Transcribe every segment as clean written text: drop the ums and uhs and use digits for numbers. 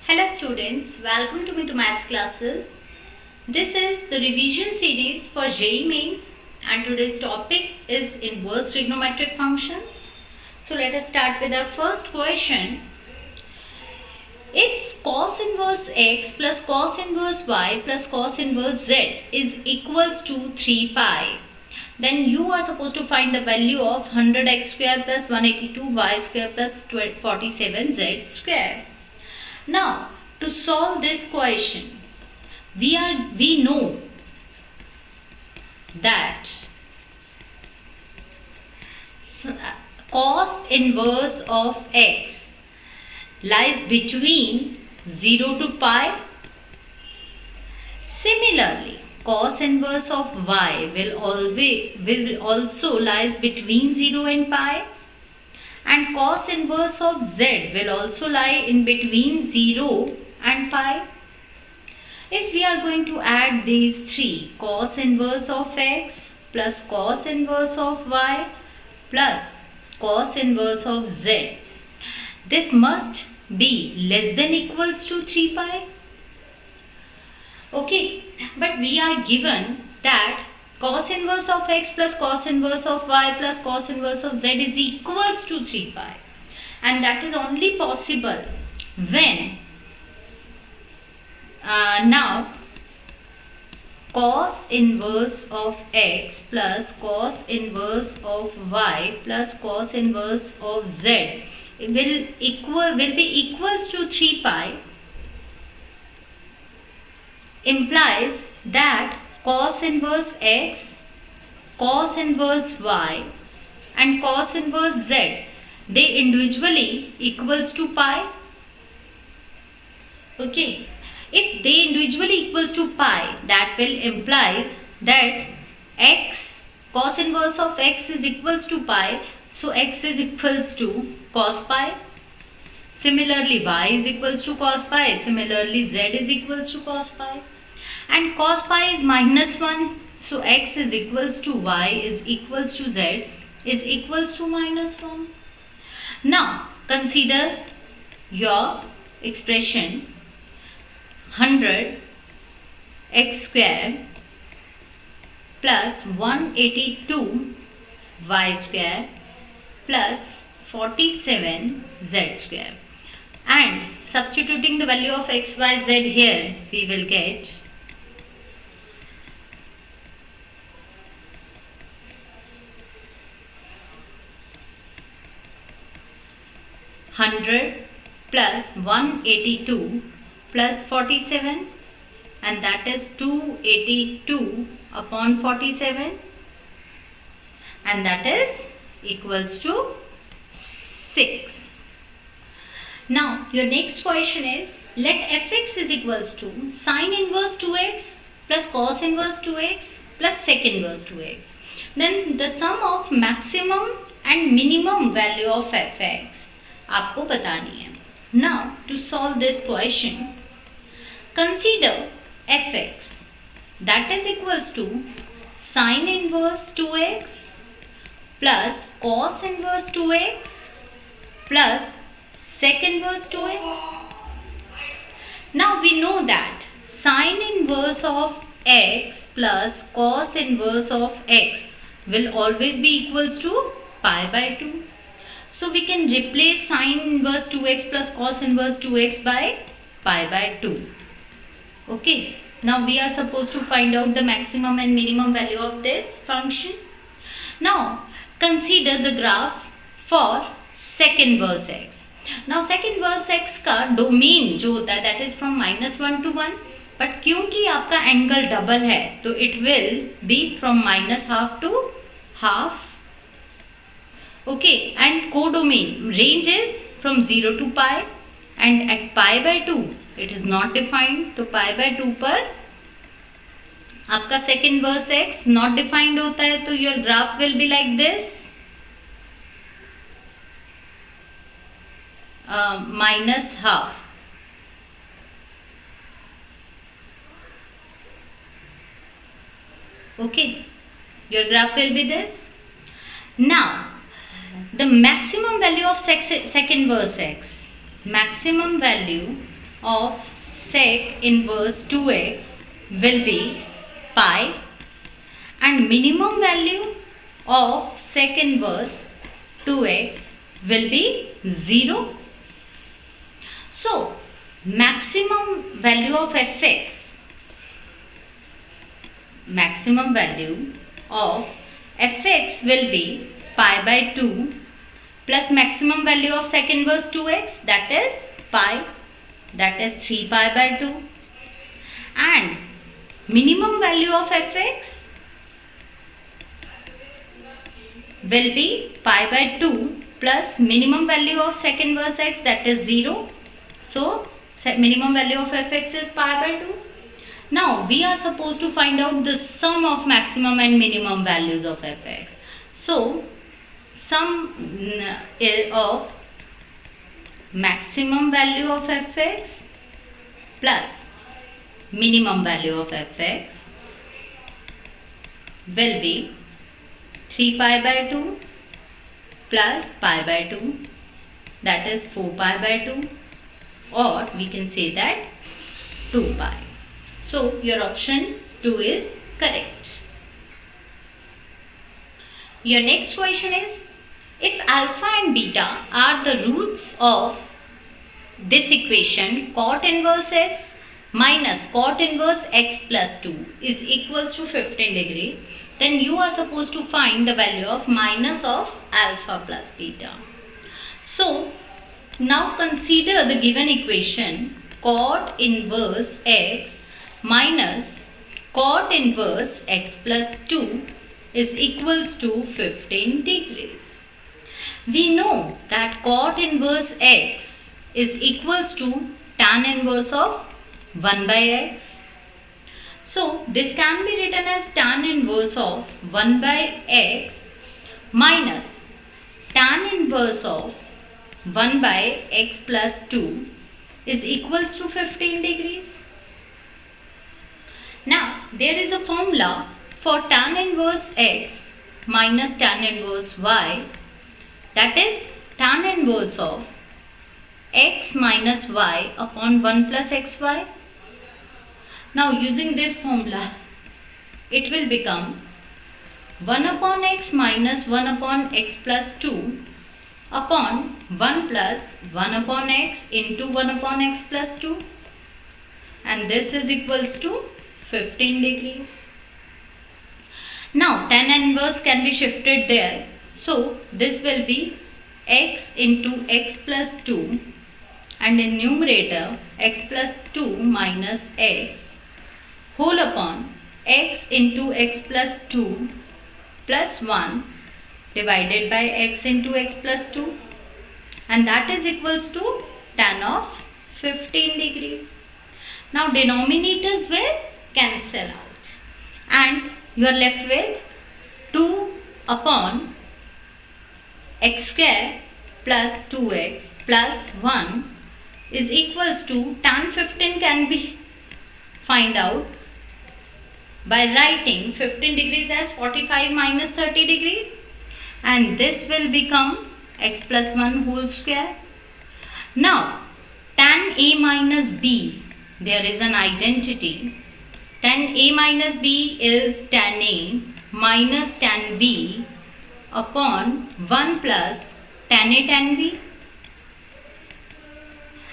Hello students, welcome to Meetu maths classes. This is the revision series for JEE Mains and today's topic is inverse trigonometric functions. So let us start with our first question. If cos inverse x plus cos inverse y plus cos inverse z is equals to 3 pi, then you are supposed to find the value of 100x square plus 182y square plus 47z square. Now, to solve this question, we know that cos inverse of x lies between 0 to pi. Similarly, cos inverse of y will also lies between 0 and pi. And cos inverse of z will also lie in between 0 and pi. If we are going to add these three, cos inverse of x plus cos inverse of y plus cos inverse of z, this must be less than equals to 3 pi. Okay, but we are given that cos inverse of x plus cos inverse of y plus cos inverse of z is equals to 3 pi, and that is only possible when now cos inverse of x plus cos inverse of y plus cos inverse of z will be equals to 3 pi, implies that cos inverse x, cos inverse y and cos inverse z, they individually equals to pi. Okay, if they individually equals to pi, that will implies that x, cos inverse of x is equals to pi, so x is equals to cos pi. Similarly, y is equals to cos pi, similarly z is equals to cos pi. And cos pi is minus 1, so x is equals to y is equals to z is equals to minus 1. Now consider your expression 100 x square plus 182 y square plus 47 z square, and substituting the value of x, y, z here, we will get 100 plus 182 plus 47, and that is 282 upon 47, and that is equals to 6. Now your next question is, let fx is equals to sin inverse 2x plus cos inverse 2x plus sec inverse 2x. Then the sum of maximum and minimum value of fx आपको बतानी है. Now to solve this question, consider fx, that is equals to sin inverse 2x plus cos inverse 2x plus sec inverse 2x. Now we know that sin inverse of x plus cos inverse of x will always be equals to pi by 2. So we can replace sin inverse 2x plus cos inverse 2x by pi by 2. Okay. Now we are supposed to find out the maximum and minimum value of this function. Now consider the graph for sec inverse x. Now sec inverse x का domain जो होता है that is from -1 to 1, but क्योंकि आपका angle double है तो it will be from -half to half. Okay, and codomain range is from 0 to pi, and at pi by 2 it is not defined, तो pi by 2 पर आपका sec inverse x not defined होता है, तो your graph will be like this, minus half. Okay, your graph will be this. Now the maximum value of sec inverse x, maximum value of sec inverse 2x will be pi, and minimum value of sec inverse 2x will be 0. So, maximum value of fx, maximum value of fx will be pi by 2 plus maximum value of sec inverse 2x, that is pi, that is 3 pi by 2, and minimum value of fx will be pi by 2 plus minimum value of sec inverse x, that is 0. So, minimum value of fx is pi by 2. Now, we are supposed to find out the sum of maximum and minimum values of fx. So, sum of maximum value of fx plus minimum value of fx will be 3 pi by 2 plus pi by 2, that is 4 pi by 2, or we can say that 2 pi. So, your option 2 is correct. Your next question is, if alpha and beta are the roots of this equation, cot inverse x minus cot inverse x plus 2 is equals to 15 degrees, then you are supposed to find the value of minus of alpha plus beta. So, now consider the given equation, cot inverse x minus cot inverse x plus 2 is equals to 15 degrees. We know that cot inverse x is equals to tan inverse of 1 by x. So, this can be written as tan inverse of 1 by x minus tan inverse of 1 by x plus 2 is equals to 15 degrees. Now, there is a formula for tan inverse x minus tan inverse y, that is tan inverse of x minus y upon 1 plus xy. Now, using this formula, it will become 1 upon x minus 1 upon x plus 2 upon 1 plus 1 upon x into 1 upon x plus 2, and this is equals to 15 degrees. Now, tan inverse can be shifted there. So, this will be x into x plus 2, and in numerator x plus 2 minus x whole upon x into x plus 2 plus 1 divided by x into x plus 2, and that is equals to tan of 15 degrees. Now, denominators will cancel out and you are left with 2 upon x square plus 2x plus 1 is equals to tan 15 can be find out by writing 15 degrees as 45 minus 30 degrees, and this will become x plus 1 whole square. Now, tan a minus b, there is an identity. Tan a minus b is tan a minus tan b upon 1 plus tan a tan b,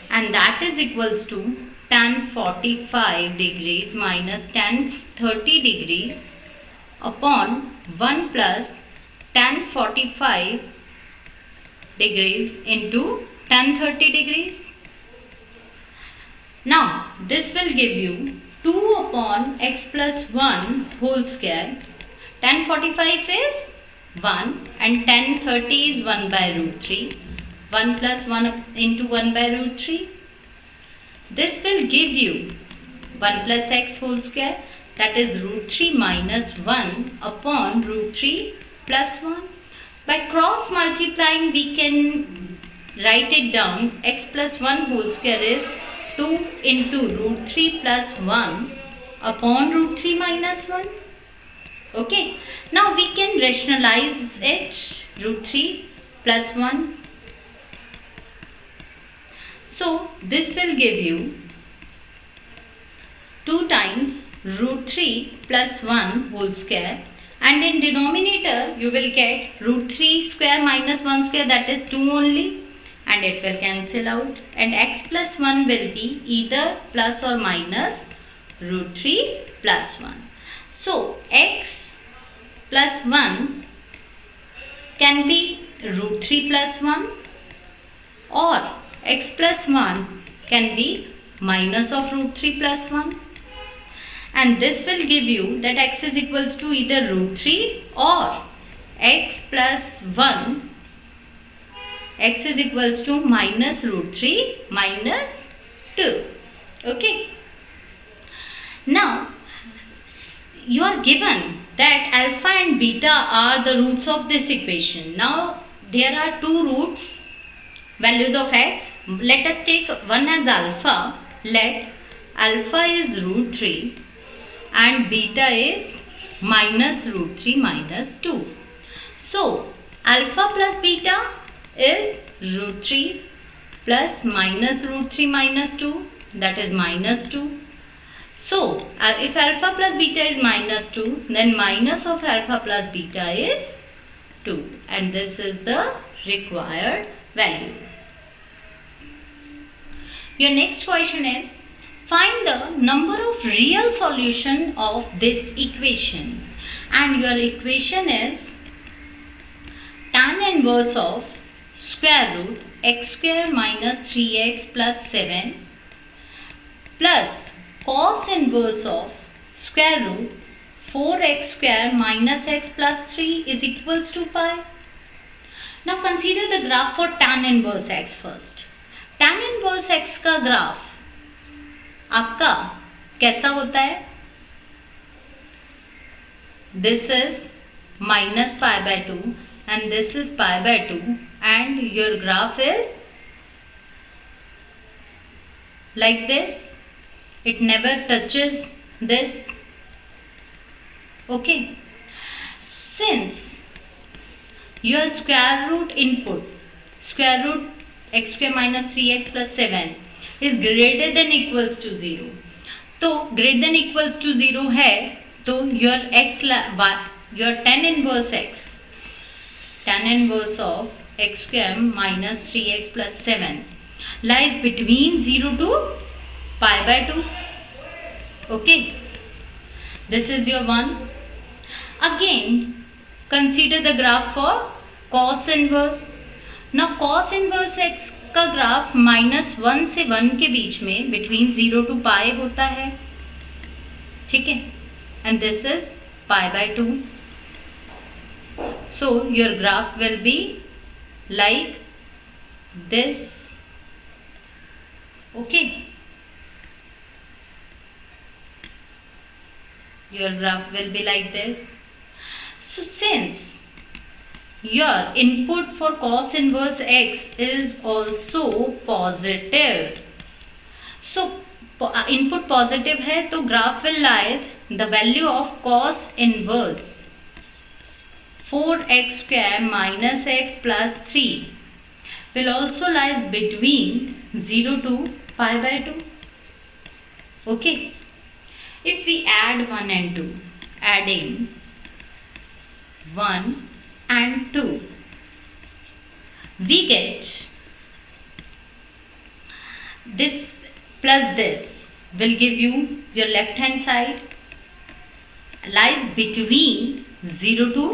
and that is equals to tan 45 degrees minus tan 30 degrees upon 1 plus tan 45 degrees into tan 30 degrees. Now, this will give you 2 upon x plus 1 whole square. Tan 45 is 1 and tan 30 is 1 by root 3. 1 plus 1 into 1 by root 3. This will give you 1 plus x whole square, that is root 3 minus 1 upon root 3 plus 1. By cross multiplying, we can write it down. X plus 1 whole square is 2 into root 3 plus 1 upon root 3 minus 1. Okay. Now we can rationalize it. Root 3 plus 1. So this will give you 2 times root 3 plus 1 whole square, and in denominator you will get root 3 square minus 1 square, that is 2 only, and it will cancel out, and x plus 1 will be either plus or minus root 3 plus 1. So x plus 1 can be root 3 plus 1, or x plus 1 can be minus of root 3 plus 1, and this will give you that x is equals to either root 3 or x plus 1, x is equals to minus root 3 minus 2. Okay. Now you are given that alpha and beta are the roots of this equation. Now there are two roots, values of x. Let us take one as alpha. Let alpha is root 3 and beta is minus root 3 minus 2. So alpha plus beta is root 3 plus minus root 3 minus 2, that is minus 2. So if alpha plus beta is minus 2, then minus of alpha plus beta is 2, and this is the required value. Your next question is, find the number of real solution of this equation, and your equation is tan inverse of square root x square minus 3x plus 7 plus cos inverse of square root 4x square minus x plus 3 is equals to pi. Now consider the graph for tan inverse x first. tan inverse x का graph आपका कैसा होता है? This is minus pi by 2 and this is pi by 2, and your graph is like this. It never touches this. Okay. Since your square root input, square root x square minus 3x plus 7 is greater than equals to 0, तो greater than equals to 0 है, तो your x your tan inverse of x square minus 3x plus 7 lies between 0 to pi by 2. Okay, this is your 1. Again consider the graph for cos inverse. Now cos inverse x का graph minus 1 से 1 के बीच में between 0 to पाई होता है, ठीक है, and this is pi by 2. So your graph will be like this. Okay, your graph will be like this. So since your input for cos inverse x is also positive, so input positive है, तो graph will lies the value of cos inverse 4x square minus x plus 3 will also lies between 0 to pi by 2. Okay. If we add 1 and 2, adding 1 and 2, we get this plus this will give you your left hand side lies between 0 to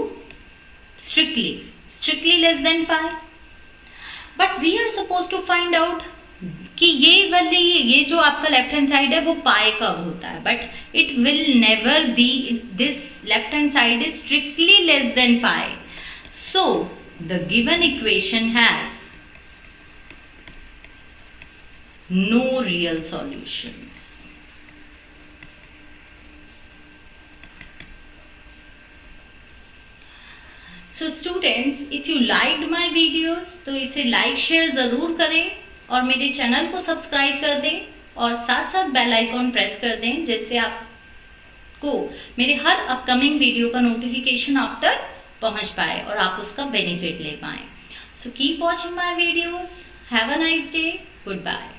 strictly less than pi. But we are supposed to find out कि ये जो आपका left hand side है वो पाई कब होता है, but it will never be, this left hand side is strictly less than pi. So the given equation has no real solutions. So students, if you liked my videos तो इसे like share जरूर करें और मेरे channel को subscribe कर दें और साथ साथ बेल आइकॉन प्रेस कर दें, जिससे आपको मेरे हर अपकमिंग वीडियो का नोटिफिकेशन आप तक पहुंच पाए और आप उसका बेनिफिट ले पाएं. So keep watching my videos. Have a nice day. Good bye.